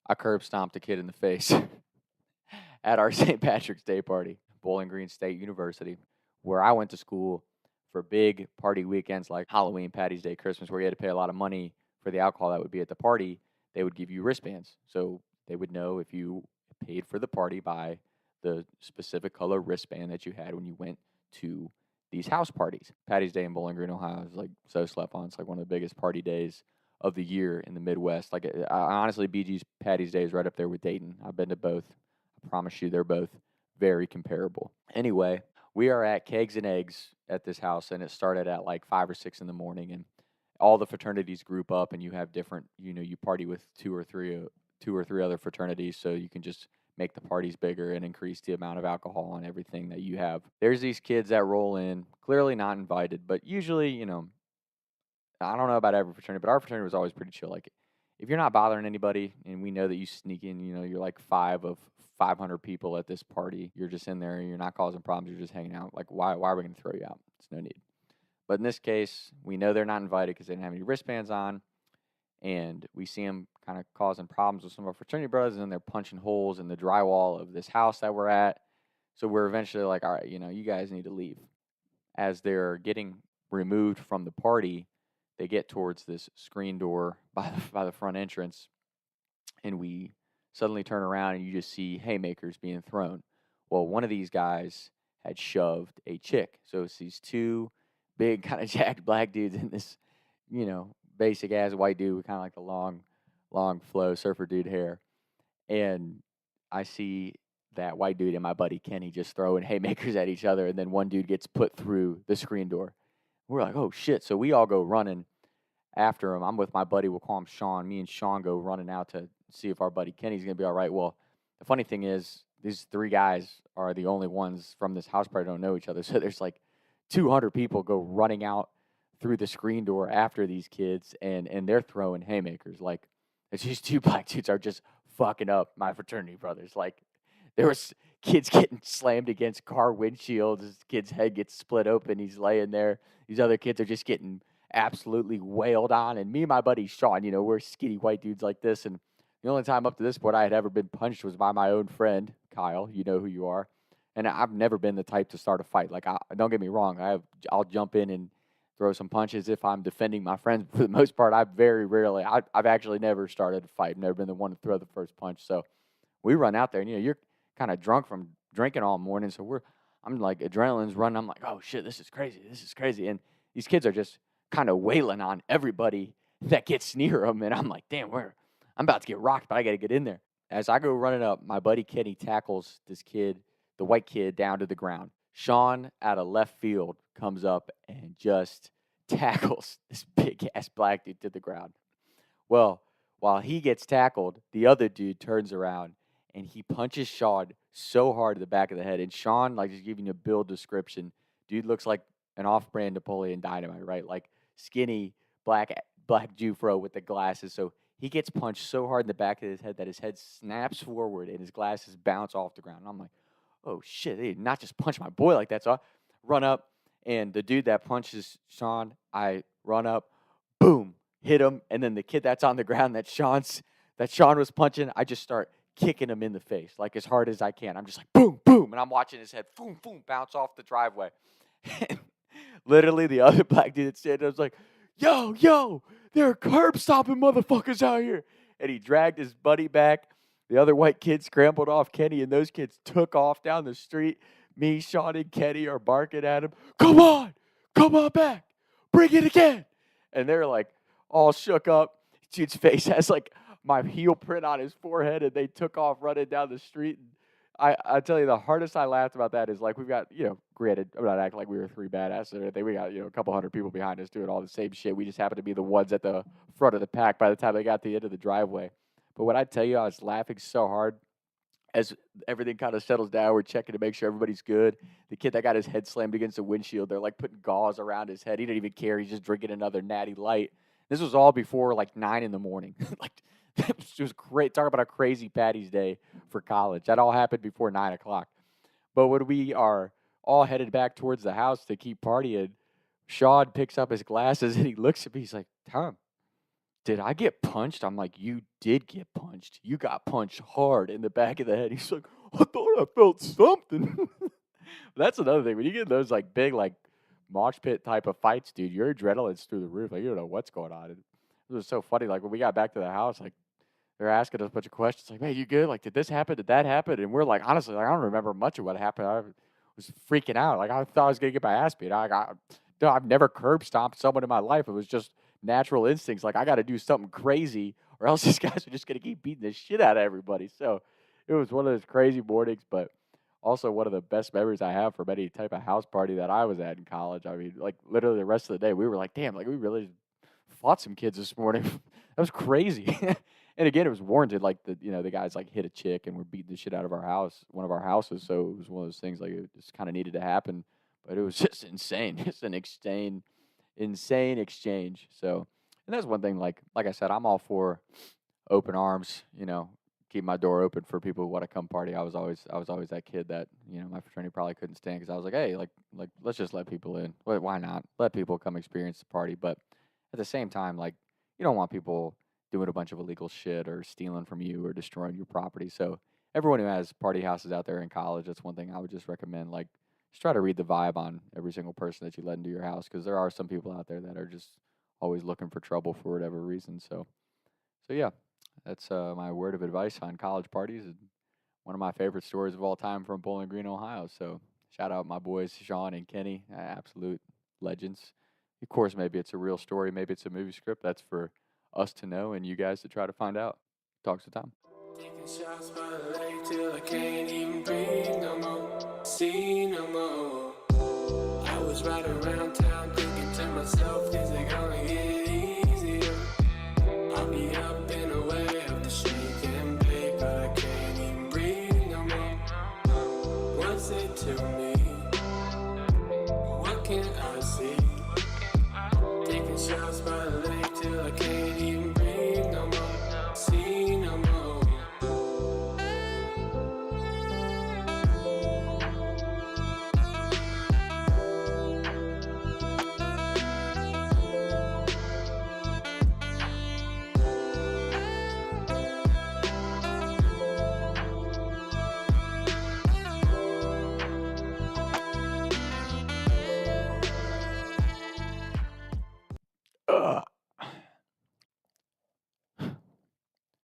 I curb stomped a kid in the face at our St. Patrick's Day party, Bowling Green State University, where I went to school for big party weekends like Halloween, Patty's Day, Christmas, where you had to pay a lot of money for the alcohol that would be at the party. They would give you wristbands. So they would know if you paid for the party by the specific color wristband that you had when you went to these house parties. Patty's Day in Bowling Green, Ohio is like so slept on. It's like one of the biggest party days of the year in the Midwest. Like, honestly, BG's Patty's Day is right up there with Dayton. I've been to both. I promise you, they're both very comparable. Anyway, we are at Kegs and Eggs at this house, and it started at like 5 or 6 in the morning, and all the fraternities group up, and you have different, you party with two or three other fraternities, so you can just make the parties bigger and increase the amount of alcohol and everything that you have. There's these kids that roll in, clearly not invited, but usually, I don't know about every fraternity, but our fraternity was always pretty chill. Like, if you're not bothering anybody, and we know that you sneak in, you're like 5 of 500 people at this party. You're just in there. You're not causing problems. You're just hanging out. Like, why are we going to throw you out? It's no need. But in this case, we know they're not invited because they didn't have any wristbands on, and we see them kind of causing problems with some of our fraternity brothers, and they're punching holes in the drywall of this house that we're at. So we're eventually like, all right, you guys need to leave. As they're getting removed from the party, they get towards this screen door by the front entrance, and we suddenly turn around and you just see haymakers being thrown. Well, one of these guys had shoved a chick. So it's these two big kind of jacked black dudes in this, basic ass white dude with kind of like the long flow surfer dude hair. And I see that white dude and my buddy Kenny just throwing haymakers at each other, and then one dude gets put through the screen door. We're like, oh shit. So we all go running after him. I'm with my buddy, we'll call him Sean. Me and Sean go running out to see if our buddy Kenny's going to be all right. Well, the funny thing is, these 3 guys are the only ones from this house party that don't know each other. So there's like 200 people go running out through the screen door after these kids, and they're throwing haymakers. Like, it's these 2 black dudes are just fucking up my fraternity brothers. Like, there was kids getting slammed against car windshields. This kid's head gets split open. He's laying there. These other kids are just getting absolutely wailed on. And me and my buddy Sean, we're skinny white dudes like this. And the only time up to this point I had ever been punched was by my own friend, Kyle. You know who you are. And I've never been the type to start a fight. Like, don't get me wrong. I'll jump in and throw some punches if I'm defending my friends. For the most part, I've actually never started a fight. Never been the one to throw the first punch. So we run out there, and, you're kind of drunk from drinking all morning. So I'm like, adrenaline's running. I'm like, oh shit, this is crazy. And these kids are just kind of wailing on everybody that gets near them. And I'm like, damn, I'm about to get rocked, but I got to get in there. As I go running up, my buddy Kenny tackles this kid, the white kid, down to the ground. Sean, out of left field, comes up and just tackles this big-ass black dude to the ground. Well, while he gets tackled, the other dude turns around, and he punches Sean so hard in the back of the head. And Sean, like, just giving you a build description, dude looks like an off-brand Napoleon Dynamite, right? Like, skinny, black Jufro with the glasses. So he gets punched so hard in the back of his head that his head snaps forward and his glasses bounce off the ground. And I'm like, oh, shit, they did not just punch my boy like that. So I run up, and the dude that punches Sean, I run up, boom, hit him. And then the kid that's on the ground that Sean was punching, I just start kicking him in the face, like, as hard as I can. I'm just like, boom, boom, and I'm watching his head, boom, boom, bounce off the driveway. And literally, the other black dude that said, I was like, yo, there are curb stomping motherfuckers out here. And he dragged his buddy back. The other white kid scrambled off Kenny, and those kids took off down the street. Me, Sean, and Kenny are barking at him, come on back, bring it again. And they're like all shook up. Dude's face has like my heel print on his forehead, and they took off running down the street. And I tell you, the hardest I laughed about that is, like, we've got, granted, I'm not acting like we were 3 badasses or anything. We got, a couple hundred people behind us doing all the same shit. We just happened to be the ones at the front of the pack by the time they got to the end of the driveway. But when I tell you, I was laughing so hard as everything kind of settles down. We're checking to make sure everybody's good. The kid that got his head slammed against the windshield, they're like putting gauze around his head. He didn't even care. He's just drinking another natty light. This was all before like 9 in the morning. Like, it was great. Talk about a crazy Patty's Day for college. That all happened before 9 o'clock. But when we are all headed back towards the house to keep partying, Sean picks up his glasses and he looks at me. He's like, Tom, did I get punched? I'm like, you did get punched. You got punched hard in the back of the head. He's like, I thought I felt something. That's another thing. When you get those like big like mosh pit type of fights, dude, your adrenaline's through the roof. Like you don't know what's going on. It was so funny. Like when we got back to the house, like they're asking us a bunch of questions. Like, man, you good? Like, did this happen? Did that happen? And we're like, honestly, like, I don't remember much of what happened. I was freaking out. Like I thought I was gonna get my ass beat. No, I've never curb stomped someone in my life. It was just natural instincts. Like I got to do something crazy, or else these guys are just gonna keep beating the shit out of everybody. So it was one of those crazy mornings, but also one of the best memories I have from any type of house party that I was at in college. I mean, like literally the rest of the day, we were like, damn, like we really fought some kids this morning. That was crazy. And again, it was warranted. Like the guys like hit a chick and were beating the shit out of our house, one of our houses. So it was one of those things like it just kind of needed to happen. But it was just insane. Just an insane exchange. So, and that's one thing. Like I said, I'm all for open arms. Keep my door open for people who want to come party. I was always that kid that my fraternity probably couldn't stand because I was like, hey, like let's just let people in. Why not? Let people come experience the party. But at the same time, like you don't want people doing a bunch of illegal shit or stealing from you or destroying your property. So everyone who has party houses out there in college, that's one thing I would just recommend. Like just try to read the vibe on every single person that you let into your house because there are some people out there that are just always looking for trouble for whatever reason. So yeah, that's my word of advice on college parties. And one of my favorite stories of all time from Bowling Green, Ohio. So shout out my boys Sean and Kenny, absolute legends. Of course, maybe it's a real story, maybe it's a movie script. That's for us to know and you guys to try to find out. Talks to Tom. Taking shots by the lake till I can't even breathe no more, see no more. I was riding around town thinking to myself, is it gonna get